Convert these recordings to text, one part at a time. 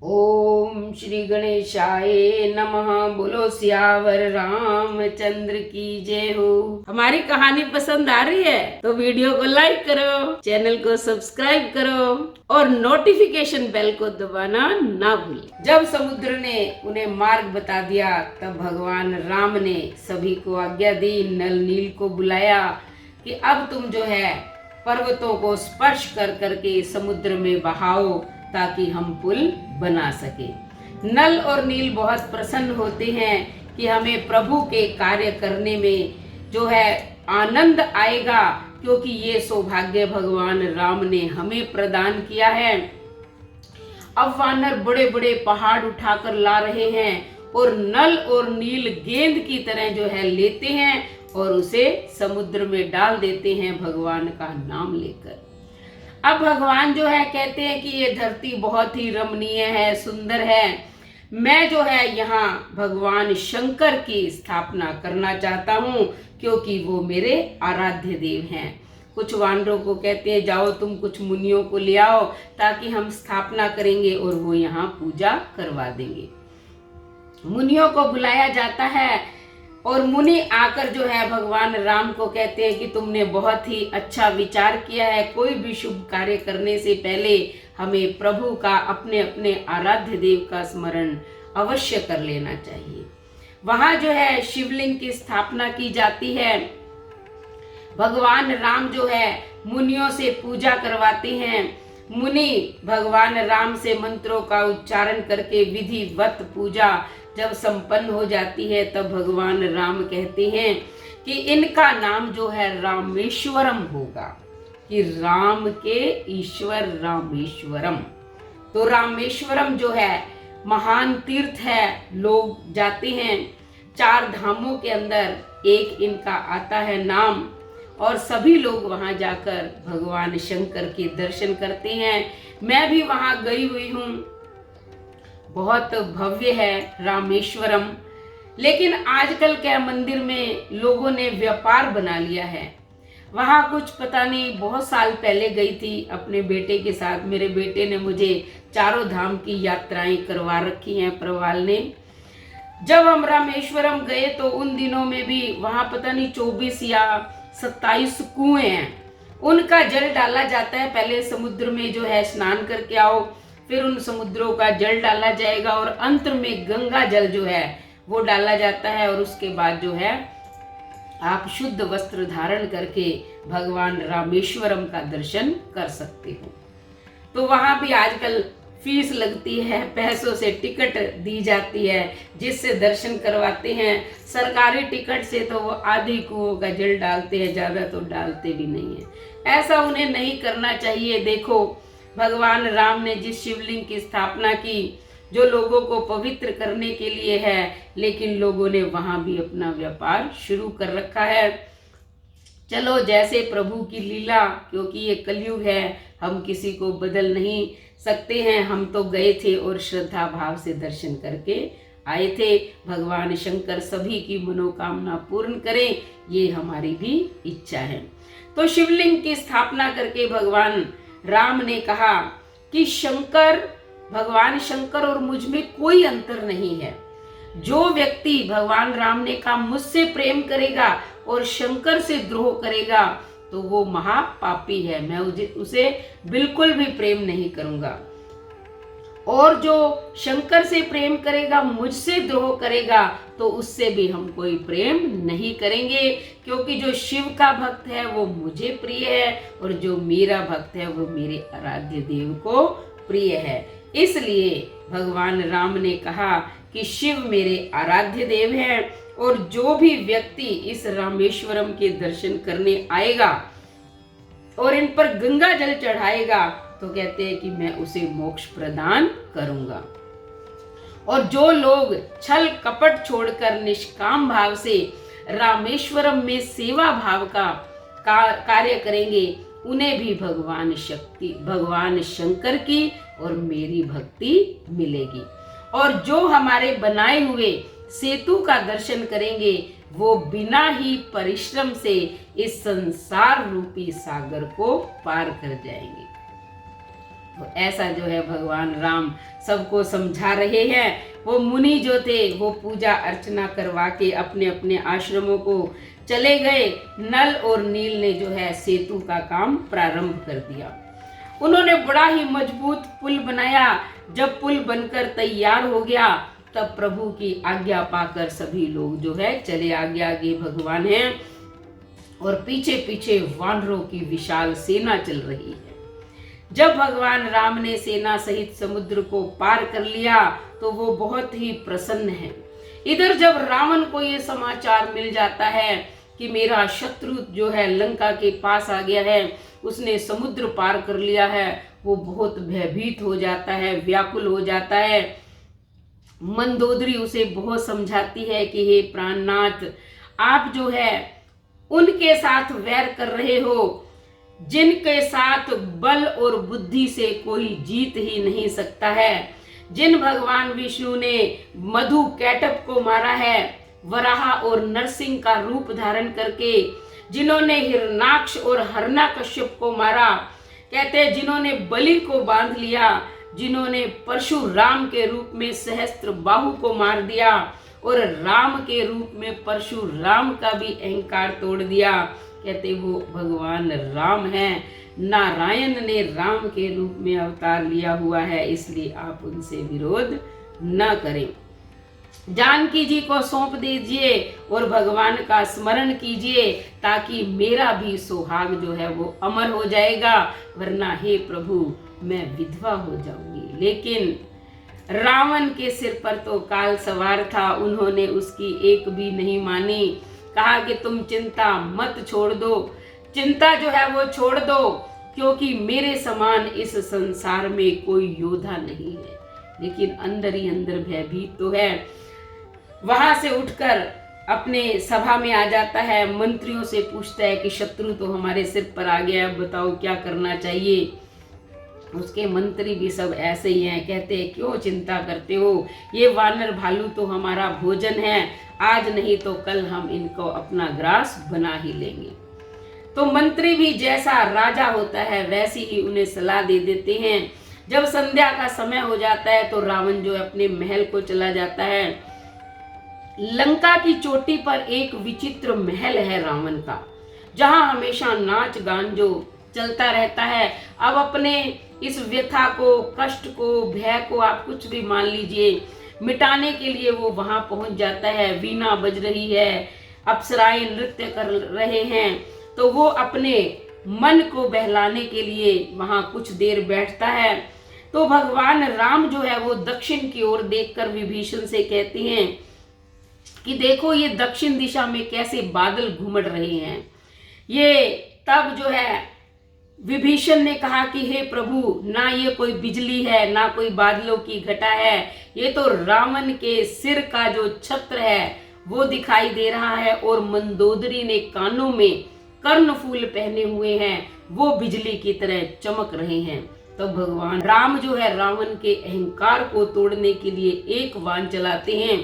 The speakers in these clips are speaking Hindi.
ओम श्री गणेशाय नमः। बोलो सियावर रामचंद्र की जय हो। हमारी कहानी पसंद आ रही है तो वीडियो को लाइक करो, चैनल को सब्सक्राइब करो और नोटिफिकेशन बेल को दबाना ना भूलें। जब समुद्र ने उन्हें मार्ग बता दिया तब भगवान राम ने सभी को आज्ञा दी, नल नील को बुलाया कि अब तुम जो है पर्वतों को स्पर्श कर करके समुद्र में बहाओ ताकि हम पुल बना सके। नल और नील बहुत प्रसन्न होते हैं कि हमें प्रभु के कार्य करने में जो है आनंद आएगा, क्योंकि ये सौभाग्य भगवान राम ने हमें प्रदान किया है। अब वानर बड़े बड़े पहाड़ उठाकर ला रहे हैं और नल और नील गेंद की तरह जो है लेते हैं और उसे समुद्र में डाल देते हैं भगवान का नाम लेकर। अब भगवान जो है कहते हैं कि ये धरती बहुत ही रमणीय है, सुंदर है। मैं जो है यहाँ भगवान शंकर की स्थापना करना चाहता हूँ, क्योंकि वो मेरे आराध्य देव हैं। कुछ वानरों को कहते हैं जाओ तुम कुछ मुनियों को ले आओ ताकि हम स्थापना करेंगे और वो यहाँ पूजा करवा देंगे। मुनियों को बुलाया जाता है और मुनि आकर जो है भगवान राम को कहते हैं कि तुमने बहुत ही अच्छा विचार किया है। कोई भी शुभ कार्य करने से पहले हमें प्रभु का, अपने अपने आराध्य देव का स्मरण अवश्य कर लेना चाहिए। वहां जो है शिवलिंग की स्थापना की जाती है। भगवान राम जो है मुनियों से पूजा करवाते हैं। मुनि भगवान राम से मंत्रों का उच्चारण करके विधिवत पूजा जब संपन्न हो जाती है तब भगवान राम कहते हैं कि इनका नाम जो है रामेश्वरम होगा, कि राम के ईश्वर रामेश्वरम। तो रामेश्वरम जो है महान तीर्थ है, लोग जाते हैं। 4 धामों के अंदर एक इनका आता है नाम, और सभी लोग वहां जाकर भगवान शंकर के दर्शन करते हैं। मैं भी वहां गई हुई हूँ, बहुत भव्य है रामेश्वरम। लेकिन आजकल क्या मंदिर में लोगों ने व्यापार बना लिया है। वहां कुछ पता नहीं, बहुत साल पहले गई थी अपने बेटे के साथ। मेरे बेटे ने मुझे 4 धाम की यात्राएं करवा रखी हैं प्रवाल ने। जब हम रामेश्वरम गए तो उन दिनों में भी वहां पता नहीं 24 या 27 कुएं हैं, उनका जल डाला जाता है। पहले समुद्र में जो है स्नान करके आओ, फिर उन समुद्रों का जल डाला जाएगा और अंत में गंगा जल जो है वो डाला जाता है। और उसके बाद जो है आप शुद्ध वस्त्र धारण करके भगवान रामेश्वरम का दर्शन कर सकते हो। तो वहां भी आजकल फीस लगती है, पैसों से टिकट दी जाती है जिससे दर्शन करवाते हैं। सरकारी टिकट से तो वो आधी कुओं का जल डालते हैं, ज्यादा तो डालते भी नहीं है। ऐसा उन्हें नहीं करना चाहिए। देखो भगवान राम ने जिस शिवलिंग की स्थापना की जो लोगों को पवित्र करने के लिए है, लेकिन लोगों ने वहां भी अपना व्यापार शुरू कर रखा है। चलो जैसे प्रभु की लीला, क्योंकि ये कलयुग है, हम किसी को बदल नहीं सकते हैं। हम तो गए थे और श्रद्धा भाव से दर्शन करके आए थे। भगवान शंकर सभी की मनोकामना पूर्ण करें, ये हमारी भी इच्छा है। तो शिवलिंग की स्थापना करके भगवान राम ने कहा कि भगवान शंकर और मुझ में कोई अंतर नहीं है। जो व्यक्ति, भगवान राम ने कहा, मुझसे प्रेम करेगा और शंकर से द्रोह करेगा तो वो महापापी है, मैं उसे बिल्कुल भी प्रेम नहीं करूंगा। और जो शंकर से प्रेम करेगा, मुझसे द्रोह करेगा, तो उससे भी हम कोई प्रेम नहीं करेंगे, क्योंकि जो शिव का भक्त है वो मुझे प्रिय है और जो मेरा भक्त है वो मेरे आराध्य देव को प्रिय है। इसलिए भगवान राम ने कहा कि शिव मेरे आराध्य देव हैं और जो भी व्यक्ति इस रामेश्वरम के दर्शन करने आएगा और इन पर गंगा जल चढ़ाएगा तो कहते हैं कि मैं उसे मोक्ष प्रदान करूंगा। और जो लोग छल कपट छोड़कर निष्काम भाव से रामेश्वरम में सेवा भाव का कार्य करेंगे, उन्हें भी भगवान शंकर की और मेरी भक्ति मिलेगी। और जो हमारे बनाए हुए सेतु का दर्शन करेंगे वो बिना ही परिश्रम से इस संसार रूपी सागर को पार कर जाएंगे। तो ऐसा जो है भगवान राम सबको समझा रहे हैं। वो मुनि जो थे वो पूजा अर्चना करवा के अपने अपने आश्रमों को चले गए। नल और नील ने जो है सेतु का काम प्रारंभ कर दिया। उन्होंने बड़ा ही मजबूत पुल बनाया। जब पुल बनकर तैयार हो गया तब प्रभु की आज्ञा पाकर सभी लोग जो है चले आगे आगे भगवान हैं और पीछे पीछे वानरों की विशाल सेना चल रही है। जब भगवान राम ने सेना सहित समुद्र को पार कर लिया तो वो बहुत ही प्रसन्न है। इधर जब रावण को ये समाचार मिल जाता है कि मेरा शत्रु जो है लंका के पास आ गया है, उसने समुद्र पार कर लिया है, वो बहुत भयभीत हो जाता है, व्याकुल हो जाता है। मंदोदरी उसे बहुत समझाती है कि हे प्राणनाथ, आप जो है उनके साथ वैर कर रहे हो जिनके साथ बल और बुद्धि से कोई जीत ही नहीं सकता है। जिन भगवान विष्णु ने मधु कैटभ को मारा है, वराह और नरसिंह का रूप धारण करके, जिन्होंने हिरणाक्ष और हरणाकश्यप को मारा, कहते हैं जिन्होंने बलि को बांध लिया, जिन्होंने परशुराम के रूप में सहस्त्र बाहु को मार दिया और राम के रूप में परशुराम का भी अहंकार तोड़ दिया, कहते वो भगवान राम हैं। नारायण ने राम के रूप में अवतार लिया हुआ है, इसलिए आप उनसे विरोध न करें। जानकी जी को सौंप दीजिए और भगवान का स्मरण कीजिए ताकि मेरा भी सुहाग जो है वो अमर हो जाएगा, वरना हे प्रभु मैं विधवा हो जाऊंगी। लेकिन रावण के सिर पर तो काल सवार था, उन्होंने उसकी एक भी नहीं मानी। कहा कि तुम चिंता मत छोड़ दो, चिंता जो है वो छोड़ दो, क्योंकि मेरे समान इस संसार में कोई योद्धा नहीं है। लेकिन अंदर ही अंदर भयभीत तो है। वहां से उठकर अपने सभा में आ जाता है, मंत्रियों से पूछता है कि शत्रु तो हमारे सिर पर आ गया, बताओ क्या करना चाहिए। उसके मंत्री भी सब ऐसे ही हैं, कहते हैं क्यों चिंता करते हो, ये वानर भालू तो हमारा भोजन है, आज नहीं तो कल हम इनको अपना ग्रास बना ही लेंगे। तो मंत्री भी जैसा राजा होता है वैसी ही उन्हें सलाह दे देते हैं। जब संध्या का समय हो जाता है तो रावण जो अपने महल को चला जाता है। लंका की चोटी पर एक विचित्र महल है रावण का, जहां हमेशा नाच गान जो चलता रहता है। अब अपने इस व्यथा को, कष्ट को, भय को आप कुछ भी मान लीजिए, मिटाने के लिए वो वहां पहुंच जाता है। वीणा बज रही है, अप्सराएं नृत्य कर रहे हैं, तो वो अपने मन को बहलाने के लिए वहां कुछ देर बैठता है। तो भगवान राम जो है वो दक्षिण की ओर देखकर विभीषण से कहते हैं कि देखो ये दक्षिण दिशा में कैसे बादल घुमड़ रहे हैं। ये तब जो है विभीषण ने कहा कि हे प्रभु, ना ये कोई बिजली है ना कोई बादलों की घटा है, ये तो रावण के सिर का जो छत्र है वो दिखाई दे रहा है, और मंदोदरी ने कानों में कर्णफूल पहने हुए हैं, वो बिजली की तरह चमक रहे हैं। तो भगवान राम जो है रावण के अहंकार को तोड़ने के लिए एक बाण चलाते हैं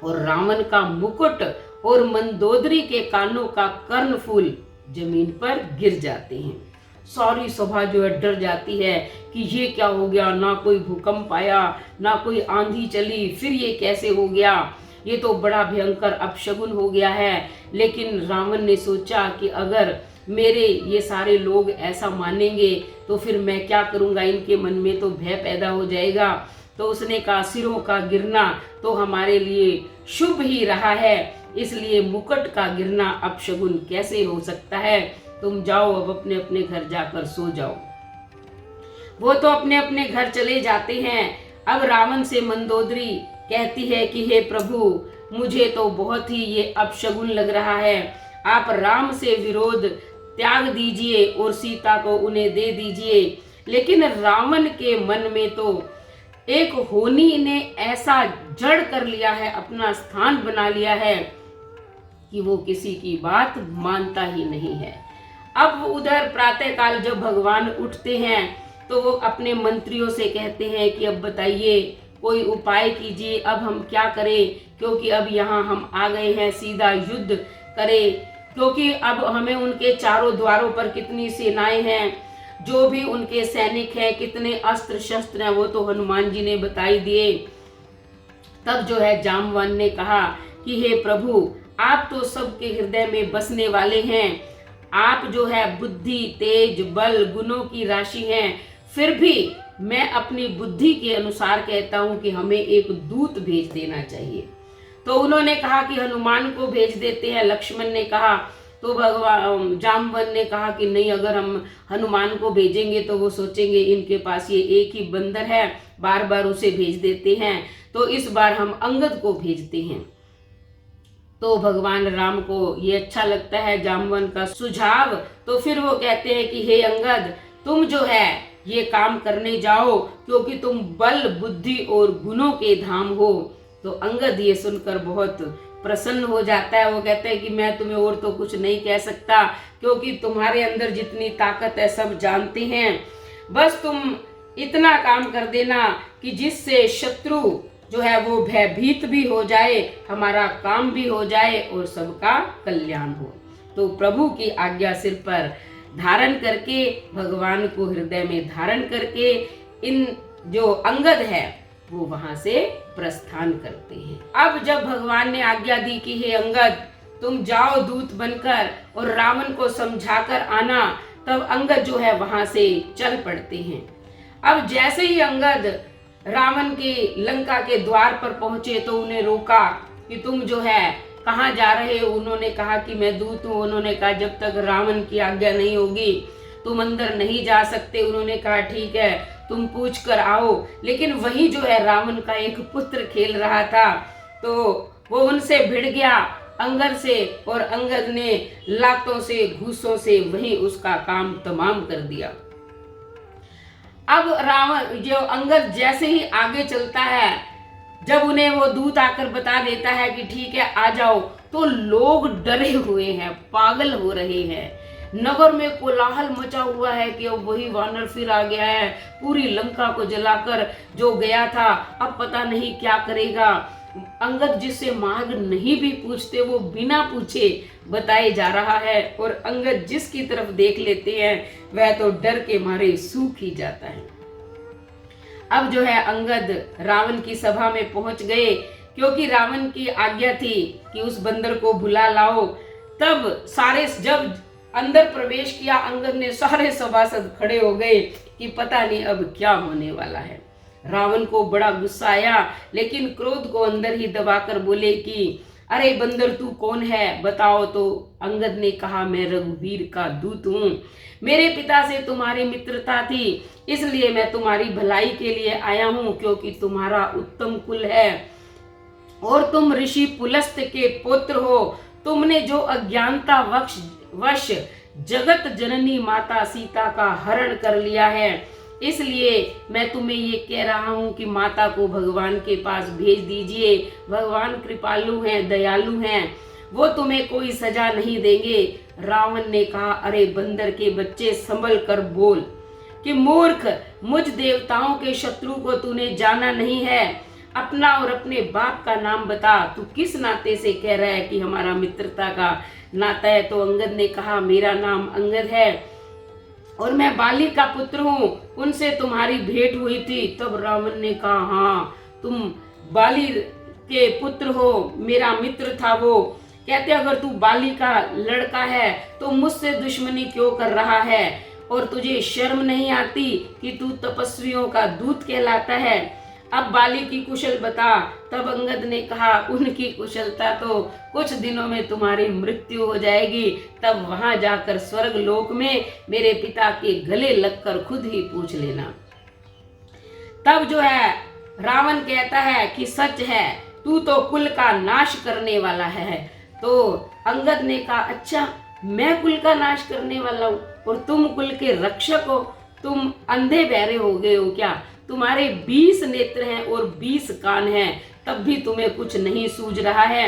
और रावण का मुकुट और मंदोदरी के कानों का कर्णफूल जमीन पर गिर जाते हैं। सारी सभा जो है डर जाती है कि ये क्या हो गया, ना कोई भूकंप आया ना कोई आंधी चली, फिर ये कैसे हो गया, ये तो बड़ा भयंकर अपशगुन हो गया है। लेकिन रावण ने सोचा कि अगर मेरे ये सारे लोग ऐसा मानेंगे तो फिर मैं क्या करूंगा, इनके मन में तो भय पैदा हो जाएगा। तो उसने कहा सिरों का गिरना तो हमारे लिए शुभ ही रहा है, इसलिए मुकुट का गिरना अपशगुन कैसे हो सकता है। तुम जाओ अब अपने अपने घर जाकर सो जाओ। वो तो अपने अपने घर चले जाते हैं। अब रावण से मंदोदरी कहती है कि हे प्रभु, मुझे तो बहुत ही ये अपशगुन लग रहा है, आप राम से विरोध त्याग दीजिए और सीता को उन्हें दे दीजिए। लेकिन रावण के मन में तो एक होनी ने ऐसा जड़ कर लिया है, अपना स्थान बना लिया है कि वो किसी की बात मानता ही नहीं है। अब उधर प्रातःकाल जब भगवान उठते हैं तो वो अपने मंत्रियों से कहते हैं कि अब बताइए कोई उपाय कीजिए, अब हम क्या करें, क्योंकि अब यहाँ हम आ गए हैं, सीधा युद्ध करें, क्योंकि अब हमें उनके चारों द्वारों पर कितनी सेनाएं हैं। जो भी उनके सैनिक हैं, कितने अस्त्र शस्त्र हैं, वो तो हनुमान जी ने बताई दिए। तब जो है जामवन ने कहा कि हे प्रभु, आप तो सबके हृदय में बसने वाले हैं, आप जो है बुद्धि, तेज, बल, गुणों की राशि हैं, फिर भी मैं अपनी बुद्धि के अनुसार कहता हूं कि हमें एक दूत भेज देना चाहिए। तो उन्होंने कहा कि हनुमान को भेज देते हैं। लक्ष्मण ने कहा, तो भगवान जामवन ने कहा कि नहीं, अगर हम हनुमान को भेजेंगे तो वो सोचेंगे इनके पास ये एक ही बंदर है, बार बार उसे भेज देते हैं, तो इस बार हम अंगद को भेजते हैं। तो भगवान राम को ये अच्छा लगता है जामवन का सुझाव। तो फिर वो कहते हैं कि हे अंगद, तुम जो है ये काम करने जाओ, क्योंकि तुम बल, बुद्धि और गुणों के धाम हो। तो अंगद ये सुनकर बहुत प्रसन्न हो जाता है। वो कहते हैं कि मैं तुम्हें और तो कुछ नहीं कह सकता, क्योंकि तुम्हारे अंदर जितनी ताकत है सब जानते हैं। बस तुम इतना काम कर देना कि जिससे शत्रु जो है वो भयभीत भी हो जाए, हमारा काम भी हो जाए और सबका कल्याण हो। तो प्रभु की आज्ञा सिर पर धारण करके, भगवान को हृदय में धारण करके, इन जो अंगद है वो वहां से प्रस्थान करते हैं। अब जब भगवान ने आज्ञा दी कि हे अंगद, तुम जाओ दूत बनकर और रावण को समझाकर आना, तब अंगद जो है वहां से चल पड़ते हैं। अब जैसे ही अंगद रावण के लंका के द्वार पर पहुंचे तो उन्हें रोका कि तुम जो है कहाँ जा रहे हो। उन्होंने कहा कि मैं दूत हूँ। उन्होंने कहा जब तक रावण की आज्ञा नहीं होगी तुम अंदर नहीं जा सकते। उन्होंने कहा ठीक है, तुम पूछ कर आओ। लेकिन वही जो है रावण का एक पुत्र खेल रहा था, तो वो उनसे भिड़ गया अंगद से, और अंगद ने लातों से, घूसों से वही उसका काम तमाम कर दिया। अब रावण जो अंगद जैसे ही आगे चलता है, जब उन्हें वो दूत आकर बता देता है कि ठीक है आ जाओ, तो लोग डरे हुए हैं, पागल हो रहे हैं। नगर में कोलाहल मचा हुआ है कि अब वही वानर फिर आ गया है, पूरी लंका को जलाकर जो गया था, अब पता नहीं क्या करेगा। अंगद जिससे मार्ग नहीं भी पूछते वो बिना पूछे बताए जा रहा है, और अंगद जिसकी तरफ देख लेते हैं वह तो डर के मारे सूख ही जाता है। अब जो है अंगद रावण की सभा में पहुंच गए, क्योंकि रावण की आज्ञा थी कि उस बंदर को बुला लाओ। तब सारे जब अंदर प्रवेश किया अंगद ने, सारे सभासद खड़े हो गए कि पता नहीं अब क्या होने वाला है। रावण को बड़ा गुस्सा आया, लेकिन क्रोध को अंदर ही दबाकर बोले कि अरे बंदर तू कौन है, बताओ। तो अंगद ने कहा मैं रघुवीर का दूत हूँ, मेरे पिता से तुम्हारी मित्रता थी, इसलिए मैं तुम्हारी भलाई के लिए आया हूँ, क्योंकि तुम्हारा उत्तम कुल है और तुम ऋषि पुलस्त के पुत्र हो। तुमने जो अज्ञानता वश जगत जननी माता सीता का हरण कर लिया है, इसलिए मैं तुम्हें ये कह रहा हूँ कि माता को भगवान के पास भेज दीजिए। भगवान कृपालु हैं, दयालु हैं, वो तुम्हें कोई सजा नहीं देंगे। रावण ने कहा अरे बंदर के बच्चे, संभल कर बोल कि मूर्ख, मुझ देवताओं के शत्रु को तूने जाना नहीं है। अपना और अपने बाप का नाम बता, तू किस नाते से कह रहा है कि हमारा मित्रता का नाता है। तो अंगद ने कहा मेरा नाम अंगद है और मैं बाली का पुत्र हूँ, उनसे तुम्हारी भेंट हुई थी। तब रावण ने कहा हाँ तुम बाली के पुत्र हो, मेरा मित्र था वो। कहते अगर तू बाली का लड़का है तो मुझसे दुश्मनी क्यों कर रहा है, और तुझे शर्म नहीं आती कि तू तपस्वियों का दूत कहलाता है। अब बाली की कुशल बता। तब अंगद ने कहा उनकी कुशलता तो कुछ दिनों में तुम्हारी मृत्यु हो जाएगी, तब वहां जाकर स्वर्ग लोक में मेरे पिता के गले लगकर खुद ही पूछ लेना। तब जो है रावण कहता है कि सच है, तू तो कुल का नाश करने वाला है। तो अंगद ने कहा अच्छा मैं कुल का नाश करने वाला हूँ और तुम कुल के रक्षक हो, तुम अंधे बहरे हो गए हो क्या? तुम्हारे 20 नेत्र हैं और 20 कान हैं, तब भी तुम्हें कुछ नहीं सूझ रहा है।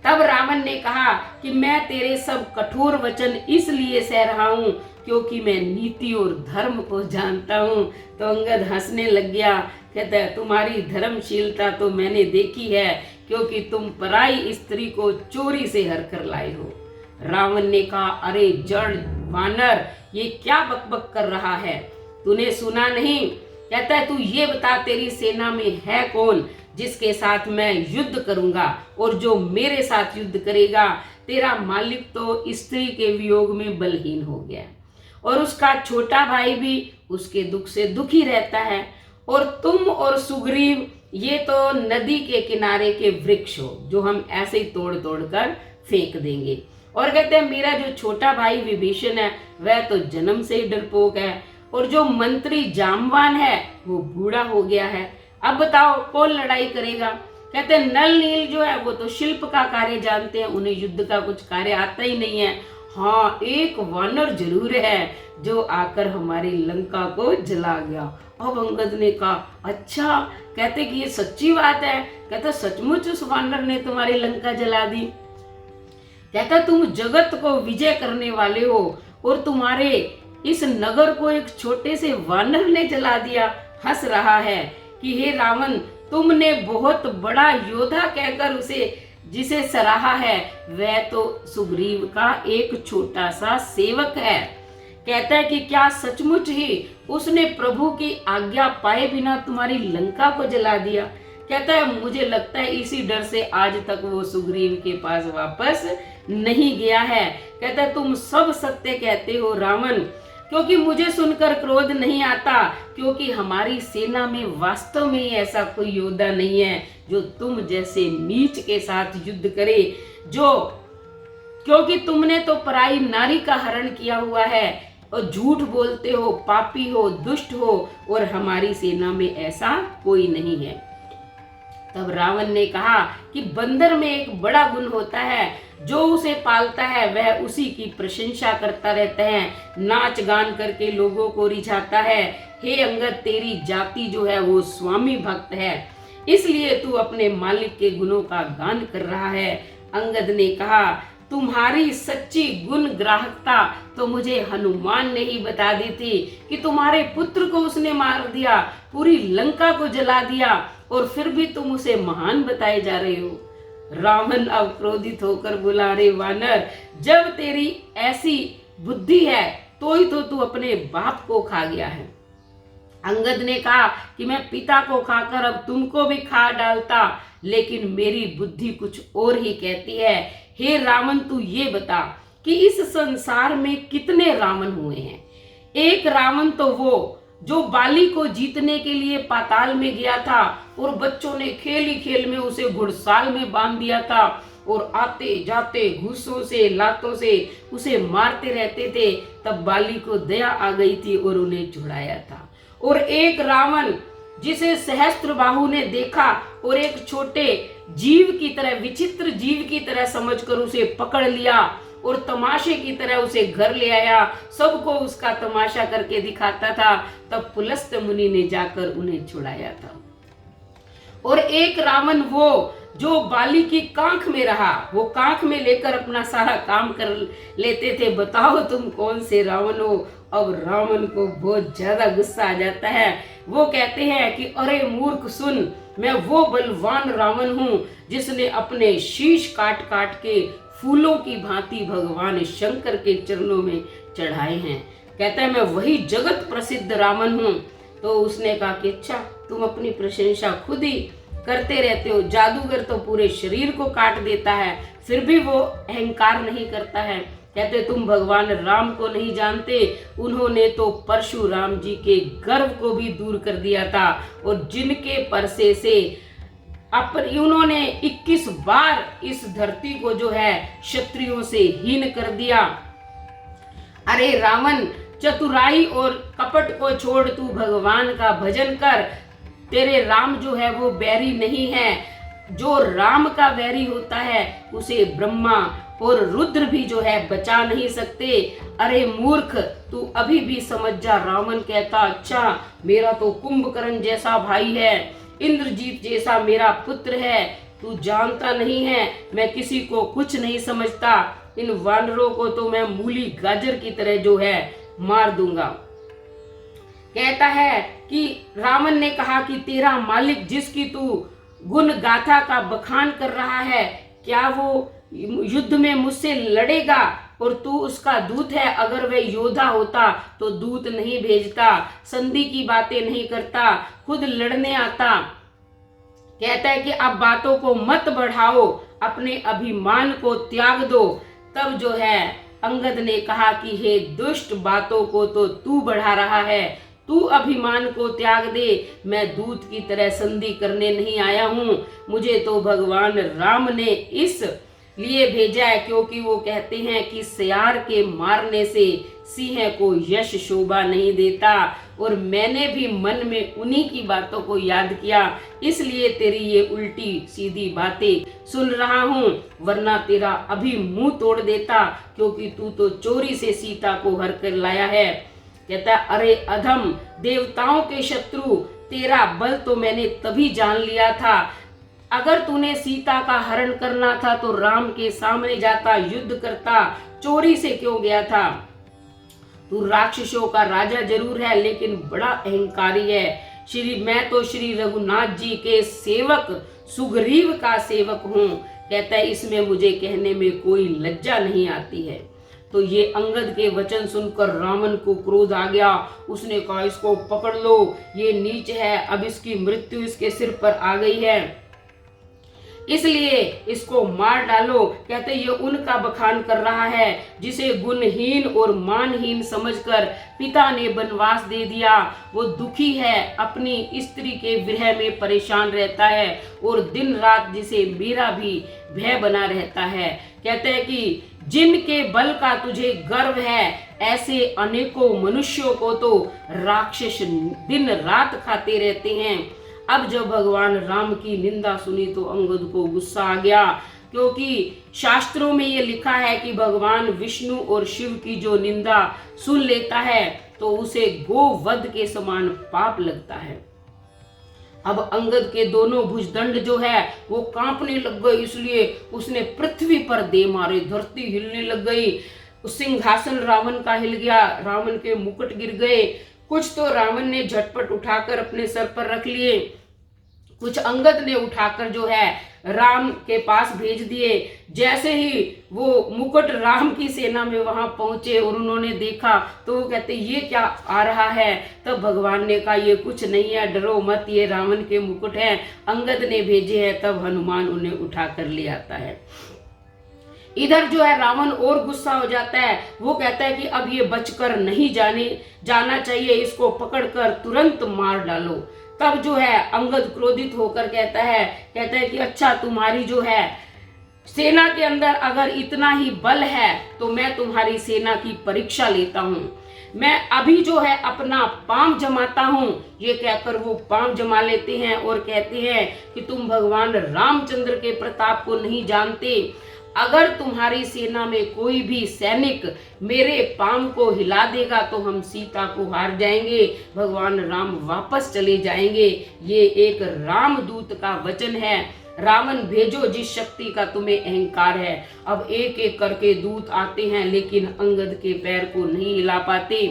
तब रावण ने कहा कि मैं तेरे सब कठोर वचन इसलिए सह रहा हूँ क्योंकि मैं नीति और धर्म को जानता हूँ। तो अंगद हंसने लग गया, कहता है तुम्हारी धर्मशीलता तो मैंने देखी है, क्योंकि तुम पराई स्त्री को चोरी से हर कर लाए हो। रावण ने कहा अरे जड़ वानर, ये क्या बकबक कर रहा है, तूने सुना नहीं? कहता है तू ये बता, तेरी सेना में है कौन जिसके साथ मैं युद्ध करूंगा, और जो मेरे साथ युद्ध करेगा? तेरा मालिक तो स्त्री के वियोग में बलहीन हो गया, और उसका छोटा भाई भी उसके दुख से दुखी रहता है, और तुम और सुग्रीव ये तो नदी के किनारे के वृक्ष हो जो हम ऐसे ही तोड़ तोड़ कर फेंक देंगे। और कहते हैं मेरा जो छोटा भाई विभीषण है वह तो जन्म से ही डरपोक है, और जो मंत्री जामवान है वो बूढ़ा हो गया है। अब बताओ कौन लड़ाई करेगा? कहते हैं नल नील जो है वो तो शिल्प का कार्य जानते हैं, उन्हें युद्ध का कुछ कार्य आता ही नहीं है। हाँ, एक वानर जरूर है जो आकर हमारी लंका को जला गया। अब अंगद ने कहा अच्छा, कहते कि ये सच्ची बात है? कहते सचमुच उस वानर ने तुम्हारी लंका जला दी? कहता तुम जगत को विजय करने वाले हो और तुम्हारे इस नगर को एक छोटे से वानर ने जला दिया। हंस रहा है कि हे रावण, तुमने बहुत बड़ा योद्धा कहकर उसे जिसे सराहा है वह तो सुग्रीव का एक छोटा सा सेवक है। कहता है कि क्या सचमुच ही उसने प्रभु की आज्ञा पाए बिना तुम्हारी लंका को जला दिया? कहता है मुझे लगता है इसी डर से आज तक वो सुग्रीव के पास वापस नहीं गया है। कहता है तुम सब सत्य कहते हो रावण, क्योंकि मुझे सुनकर क्रोध नहीं आता, क्योंकि हमारी सेना में वास्तव में ऐसा कोई योद्धा नहीं है जो तुम जैसे नीच के साथ युद्ध करे, जो क्योंकि तुमने तो पराई नारी का हरण किया हुआ है और झूठ बोलते हो, पापी हो, दुष्ट हो, और हमारी सेना में ऐसा कोई नहीं है। तब रावण ने कहा कि बंदर में एक बड़ा गुण होता है, जो उसे पालता है वह उसी की प्रशंसा करता रहता है, नाच गान करके लोगों को रिझाता है। हे अंगद, तेरी जाति जो है वो स्वामी भक्त है, इसलिए तू अपने मालिक के गुणों का गान कर रहा है। अंगद ने कहा तुम्हारी सच्ची गुण ग्राहकता तो मुझे हनुमान ने ही बता दी थी कि तुम्हारे पुत्र को उसने मार दिया, पूरी लंका को जला दिया, और फिर भी तुम उसे महान बताए जा रहे हो। रावण अब क्रोधित होकर बोला, अरे वानर, जब तेरी ऐसी बुद्धि है तो ही तो तू अपने बाप को खा गया है। अंगद ने कहा कि मैं पिता को खाकर अब तुमको भी खा डालता, लेकिन मेरी बुद्धि कुछ और ही कहती है। हे रावण, तू ये बता कि इस संसार में कितने रावण हुए हैं? एक रावण तो वो जो बाली को जीतने के लिए पाताल में गया था और बच्चों ने खेल ही खेल में उसे घुड़साल में बांध दिया था, और आते जाते घूसों से लातों से उसे मारते रहते थे। तब बाली को दया आ गई थी और उन्हें छुड़ाया था। और एक रावण जिसे सहस्त्रबाहु ने देखा और एक छोटे जीव की तरह, विचित्र जीव की तरह समझकर उसे पकड़ लिया और तमाशे की तरह उसे घर ले आया, सबको उसका तमाशा करके दिखाता था। तब पुलस्त मुनि ने जाकर उन्हें छुड़ाया था। और एक रावण वो जो बाली की कांख में रहा, वो कांख में लेकर अपना सारा काम कर लेते थे। बताओ तुम कौन से रावण हो? अब रावण को बहुत ज्यादा गुस्सा आ जाता है। वो कहते हैं कि अरे मूर्ख सुन, मैं वो बलवान रावण हूँ जिसने अपने शीश काट काट के फूलों की भांति भगवान शंकर के चरणों में चढ़ाए हैं। कहता है मैं वही जगत प्रसिद्ध रावण हूँ। तो उसने कहा कि अच्छा, तुम अपनी प्रशंसा खुद ही करते रहते हो, जादूगर तो पूरे शरीर को काट देता है फिर भी वो अहंकार नहीं करता है। कहते तुम भगवान राम को नहीं जानते, उन्होंने तो परशुराम जी के गर्व को भी दूर कर दिया था, और जिनके परसे से उन्होंने 21 बार इस धरती को जो है क्षत्रियों से हीन कर दिया। अरे रावण, चतुराई और कपट को छोड़ तू भगवान का भजन कर। तेरे राम जो है वो बैरी नहीं है, जो राम का वैरी होता है उसे ब्रह्मा और रुद्र भी जो है बचा नहीं सकते। अरे मूर्ख, तू अभी भी समझ जा। रावण कहता अच्छा, मेरा तो कुंभकर्ण जैसा भाई है, इंद्रजीत जैसा मेरा पुत्र है, तू जानता नहीं है, मैं किसी को कुछ नहीं समझता, इन वानरों को तो मैं मूली गाजर की तरह जो है मार दूंगा। कहता है कि रावण ने कहा कि तेरा मालिक जिसकी तू गुण गाथा का बखान कर रहा है, क्या वो युद्ध में मुझसे लड़ेगा और तू उसका दूत है। अगर वह योद्धा होता तो दूत नहीं भेजता, संधि की बातें नहीं करता, खुद लड़ने आता। कहता है कि अब बातों को मत बढ़ाओ, अपने अभिमान को त्याग दो। तब जो है अंगद ने कहा कि हे दुष्ट, बातों को तो तू बढ़ा रहा है, तू अभिमान को त्याग दे। मैं दूत की तरह संधि करने नहीं आया हूं, मुझे तो भगवान राम ने इस लिए भेजा है क्योंकि वो कहते हैं कि सियार के मारने से सिंह को यश शोभा नहीं देता। और मैंने भी मन में उन्हीं की बातों को याद किया, इसलिए तेरी ये उल्टी सीधी बातें सुन रहा हूँ, वरना तेरा अभी मुंह तोड़ देता, क्योंकि तू तो चोरी से सीता को हर कर लाया है। कहता, अरे अधम, देवताओं के शत्रु, तेरा बल तो मैंने तभी जान लिया था। अगर तूने सीता का हरण करना था तो राम के सामने जाता, युद्ध करता, चोरी से क्यों गया था? तू राक्षसों का राजा जरूर है, लेकिन बड़ा अहंकारी है। मैं तो श्री रघुनाथ जी के सेवक सुग्रीव का सेवक हूँ। कहता है, इसमें मुझे कहने में कोई लज्जा नहीं आती है। तो ये अंगद के वचन सुनकर रावण को क्रोध आ गया। उसने कहा, इसको पकड़ लो, ये नीच है, अब इसकी मृत्यु इसके सिर पर आ गई है, इसलिए इसको मार डालो। कहते ये उनका बखान कर रहा है जिसे गुणहीन और मानहीन समझकर पिता ने वनवास दे दिया। वो दुखी है, अपनी स्त्री के विरह में परेशान रहता है और दिन रात जिसे मेरा भी भय बना रहता है। कहते हैं कि जिनके बल का तुझे गर्व है, ऐसे अनेकों मनुष्यों को तो राक्षस दिन रात खाते रहते हैं। अब जब भगवान राम की निंदा सुनी तो अंगद को गुस्सा आ गया, क्योंकि शास्त्रों में ये लिखा है कि भगवान विष्णु और शिव की जो निंदा सुन लेता है तो उसे गोवध के समान पाप लगता है। अब अंगद के दोनों भुजदंड जो है वो कांपने लग गए, इसलिए उसने पृथ्वी पर दे मारे, धरती हिलने लग गई। सिंहासन रावण का हिल गया, रावण के मुकुट गिर गए। कुछ तो रावण ने झटपट उठाकर अपने सर पर रख लिए, कुछ अंगद ने उठाकर जो है राम के पास भेज दिए। जैसे ही वो मुकुट राम की सेना में वहां पहुंचे और उन्होंने देखा तो वो कहते, ये क्या आ रहा है? तब भगवान ने कहा, ये कुछ नहीं है, डरो मत, ये रावण के मुकुट हैं, अंगद ने भेजे हैं। तब हनुमान उन्हें उठा कर ले आता है। इधर जो है रावण और गुस्सा हो जाता है, वो कहता है कि अब ये बचकर नहीं जाना चाहिए, इसको पकड़कर तुरंत मार डालो। तब जो है अंगद क्रोधित होकर कहता है कि अच्छा, तुम्हारी जो है सेना के अंदर अगर इतना ही बल है तो मैं तुम्हारी सेना की परीक्षा लेता हूँ। मैं अभी जो है अपना पांव जमाता हूँ। ये कहकर वो पांव जमा लेते हैं और कहते हैं कि तुम भगवान रामचंद्र के प्रताप को नहीं जानते। अगर तुम्हारी सेना में कोई भी सैनिक मेरे पांव को हिला देगा तो हम सीता को हार जाएंगे, भगवान राम वापस चले जाएंगे। ये एक रामदूत का वचन है। रावण, भेजो जिस शक्ति का तुम्हें अहंकार है। अब एक एक करके दूत आते हैं, लेकिन अंगद के पैर को नहीं हिला पाते।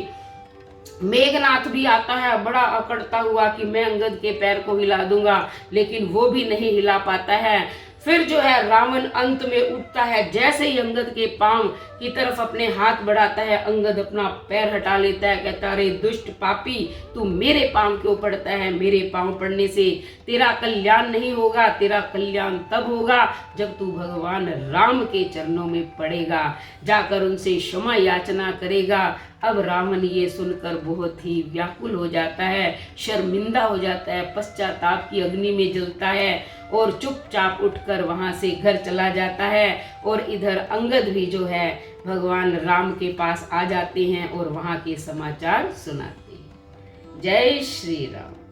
मेघनाथ भी आता है बड़ा अकड़ता हुआ कि मैं अंगद के पैर को हिला दूंगा, लेकिन वो भी नहीं हिला पाता है। फिर जो है रावण अंत में उठता है, जैसे ही अंगद के पांव की तरफ अपने हाथ बढ़ाता है, अंगद अपना पैर हटा लेता है। कहता, अरे दुष्ट पापी, तू मेरे पांव क्यों पड़ता है? मेरे पांव पड़ने से तेरा कल्याण नहीं होगा। तेरा कल्याण तब होगा जब तू भगवान राम के चरणों में पड़ेगा, जाकर उनसे क्षमा याचना करेगा। अब रावण ये सुनकर बहुत ही व्याकुल हो जाता है, शर्मिंदा हो जाता है, पश्चाताप की अग्नि में जलता है और चुपचाप उठकर वहां से घर चला जाता है। और इधर अंगद भी जो है भगवान राम के पास आ जाते हैं और वहां के समाचार सुनाते हैं। जय श्री राम।